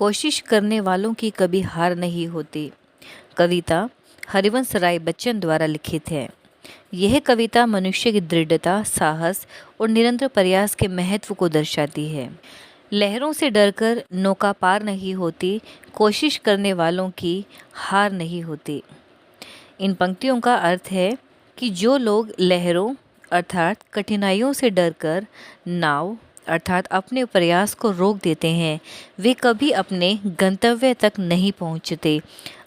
कोशिश करने वालों की कभी हार नहीं होती। कविता हरिवंश राय बच्चन द्वारा लिखित है। यह कविता मनुष्य की दृढ़ता, साहस और निरंतर प्रयास के महत्व को दर्शाती है। लहरों से डरकर नौका पार नहीं होती, कोशिश करने वालों की हार नहीं होती। इन पंक्तियों का अर्थ है कि जो लोग लहरों अर्थात कठिनाइयों से डरकर नाव अर्थात अपने प्रयास को रोक देते हैं, वे कभी अपने गंतव्य तक नहीं पहुंचते।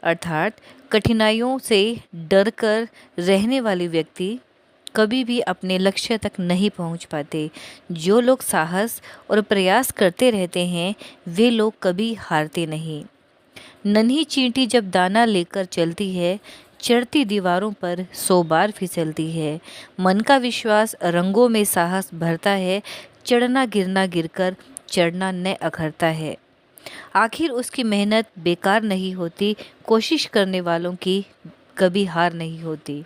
अर्थात कठिनाइयों से डरकर रहने वाले व्यक्ति कभी भी अपने लक्ष्य तक नहीं पहुंच पाते। जो लोग साहस और प्रयास करते रहते हैं, वे लोग कभी हारते नहीं। नन्ही चींटी जब दाना लेकर चलती है, चढ़ती दीवारों पर 100 बार फिसलती है। मन का विश्वास रंगों में साहस भरता है, चढ़ना गिरना गिरकर चढ़ना न अखरता है। आखिर उसकी मेहनत बेकार नहीं होती, कोशिश करने वालों की कभी हार नहीं होती।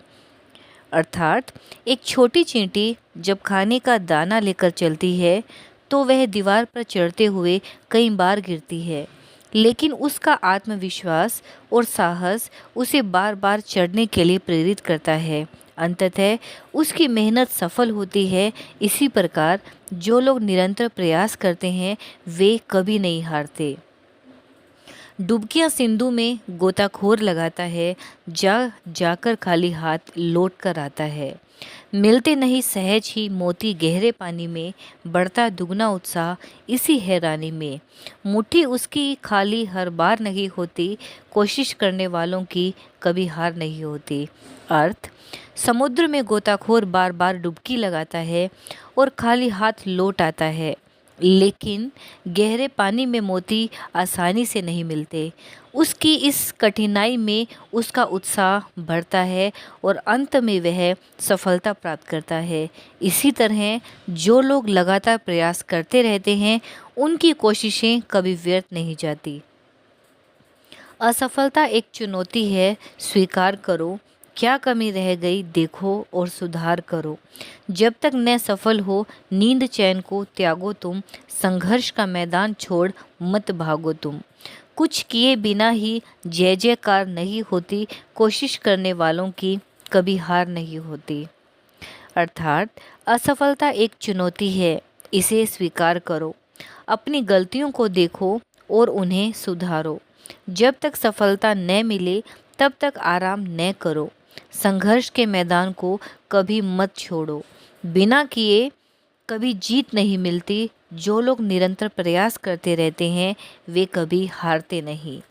अर्थात एक छोटी चींटी जब खाने का दाना लेकर चलती है तो वह दीवार पर चढ़ते हुए कई बार गिरती है, लेकिन उसका आत्मविश्वास और साहस उसे बार बार चढ़ने के लिए प्रेरित करता है। अंततः उसकी मेहनत सफल होती है। इसी प्रकार जो लोग निरंतर प्रयास करते हैं, वे कभी नहीं हारते। डुबकियां सिंधु में गोताखोर लगाता है, जाकर खाली हाथ लौट कर आता है। मिलते नहीं सहज ही मोती गहरे पानी में, बढ़ता दुगना उत्साह इसी हैरानी में। मुट्ठी उसकी खाली हर बार नहीं होती, कोशिश करने वालों की कभी हार नहीं होती। अर्थ, समुद्र में गोताखोर बार बार डुबकी लगाता है और खाली हाथ लौट आता है, लेकिन गहरे पानी में मोती आसानी से नहीं मिलते। उसकी इस कठिनाई में उसका उत्साह बढ़ता है और अंत में वह सफलता प्राप्त करता है। इसी तरह जो लोग लगातार प्रयास करते रहते हैं, उनकी कोशिशें कभी व्यर्थ नहीं जाती। असफलता एक चुनौती है, स्वीकार करो। क्या कमी रह गई देखो और सुधार करो। जब तक न सफल हो, नींद चैन को त्यागो तुम। संघर्ष का मैदान छोड़ मत भागो तुम। कुछ किए बिना ही जय जयकार नहीं होती, कोशिश करने वालों की कभी हार नहीं होती। अर्थात असफलता एक चुनौती है, इसे स्वीकार करो। अपनी गलतियों को देखो और उन्हें सुधारो। जब तक सफलता न मिले तब तक आराम न करो। संघर्ष के मैदान को कभी मत छोड़ो। बिना किए कभी जीत नहीं मिलती। जो लोग निरंतर प्रयास करते रहते हैं, वे कभी हारते नहीं।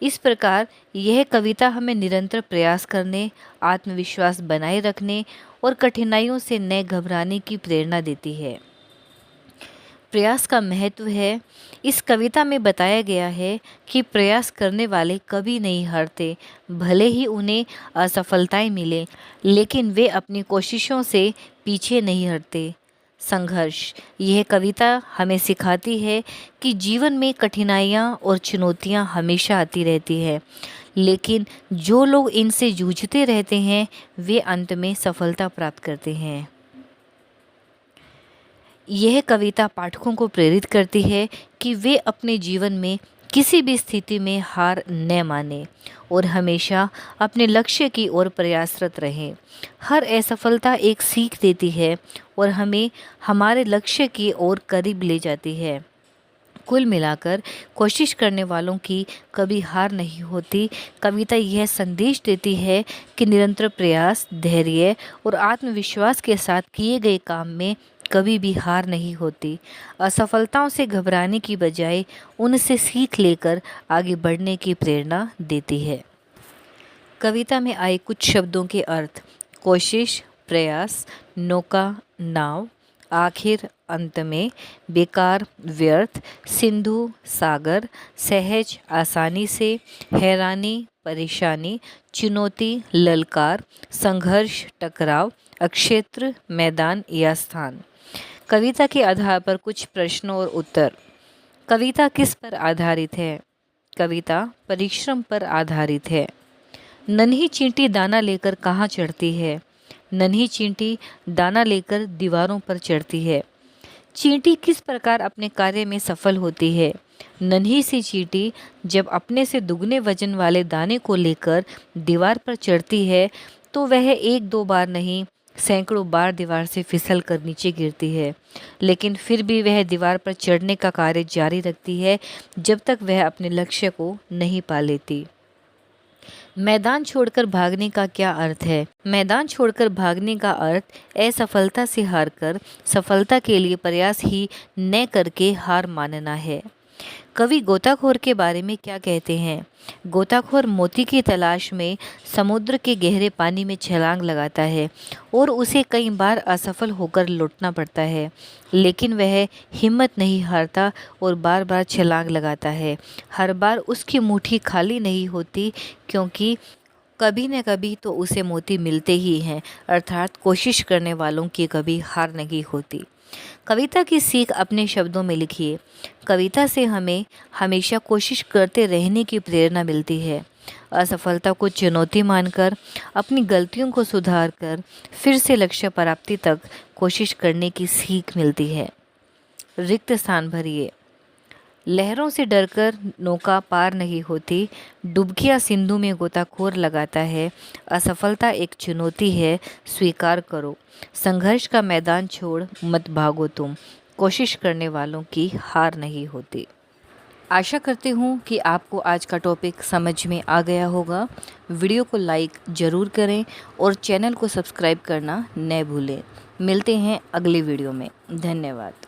इस प्रकार यह कविता हमें निरंतर प्रयास करने, आत्मविश्वास बनाए रखने और कठिनाइयों से न घबराने की प्रेरणा देती है। प्रयास का महत्व है। इस कविता में बताया गया है कि प्रयास करने वाले कभी नहीं हारते। भले ही उन्हें असफलताएं मिले, लेकिन वे अपनी कोशिशों से पीछे नहीं हटते। संघर्ष, यह कविता हमें सिखाती है कि जीवन में कठिनाइयाँ और चुनौतियाँ हमेशा आती रहती है, लेकिन जो लोग इनसे जूझते रहते हैं, वे अंत में सफलता प्राप्त करते हैं। यह कविता पाठकों को प्रेरित करती है कि वे अपने जीवन में किसी भी स्थिति में हार न माने और हमेशा अपने लक्ष्य की ओर प्रयासरत रहें। हर असफलता एक सीख देती है और हमें हमारे लक्ष्य की ओर करीब ले जाती है। कुल मिलाकर कोशिश करने वालों की कभी हार नहीं होती। कविता यह संदेश देती है कि निरंतर प्रयास, धैर्य और आत्मविश्वास के साथ किए गए काम में कभी भी हार नहीं होती। असफलताओं से घबराने की बजाय उनसे सीख लेकर आगे बढ़ने की प्रेरणा देती है। कविता में आए कुछ शब्दों के अर्थ: कोशिश, प्रयास, नौका, नाव, आखिर, अंत में, बेकार, व्यर्थ, सिंधु, सागर, सहज, आसानी से, हैरानी, परेशानी, चुनौती, ललकार, संघर्ष, टकराव, अक्षेत्र, मैदान या स्थान। कविता के आधार पर कुछ प्रश्नों और उत्तर। कविता किस पर आधारित है? कविता परिश्रम पर आधारित है। नन्ही चींटी दाना लेकर कहाँ चढ़ती है? नन्ही चींटी दाना लेकर दीवारों पर चढ़ती है। चींटी किस प्रकार अपने कार्य में सफल होती है? नन्ही सी चींटी जब अपने से दुगने वजन वाले दाने को लेकर दीवार पर चढ़ती है तो वह एक दो बार नहीं, सैकड़ों बार दीवार से फिसल कर नीचे गिरती है, लेकिन फिर भी वह दीवार पर चढ़ने का कार्य जारी रखती है जब तक वह अपने लक्ष्य को नहीं पा लेती। मैदान छोड़कर भागने का क्या अर्थ है? मैदान छोड़कर भागने का अर्थ असफलता से हारकर सफलता के लिए प्रयास ही न करके हार मानना है। कवि गोताखोर के बारे में क्या कहते हैं? गोताखोर मोती की तलाश में समुद्र के गहरे पानी में छलांग लगाता है और उसे कई बार असफल होकर लौटना पड़ता है, लेकिन वह हिम्मत नहीं हारता और बार बार छलांग लगाता है। हर बार उसकी मुट्ठी खाली नहीं होती, क्योंकि कभी न कभी तो उसे मोती मिलते ही हैं, अर्थात कोशिश करने वालों की कभी हार नहीं होती। कविता की सीख अपने शब्दों में लिखिए। कविता से हमें हमेशा कोशिश करते रहने की प्रेरणा मिलती है। असफलता को चुनौती मानकर अपनी गलतियों को सुधार कर फिर से लक्ष्य प्राप्ति तक कोशिश करने की सीख मिलती है। रिक्त स्थान भरिए। लहरों से डरकर नौका पार नहीं होती, डुबकियां सिंधु में गोताखोर लगाता है। असफलता एक चुनौती है, स्वीकार करो। संघर्ष का मैदान छोड़ मत भागो तुम, कोशिश करने वालों की हार नहीं होती। आशा करती हूँ कि आपको आज का टॉपिक समझ में आ गया होगा। वीडियो को लाइक ज़रूर करें और चैनल को सब्सक्राइब करना न भूलें। मिलते हैं अगली वीडियो में। धन्यवाद।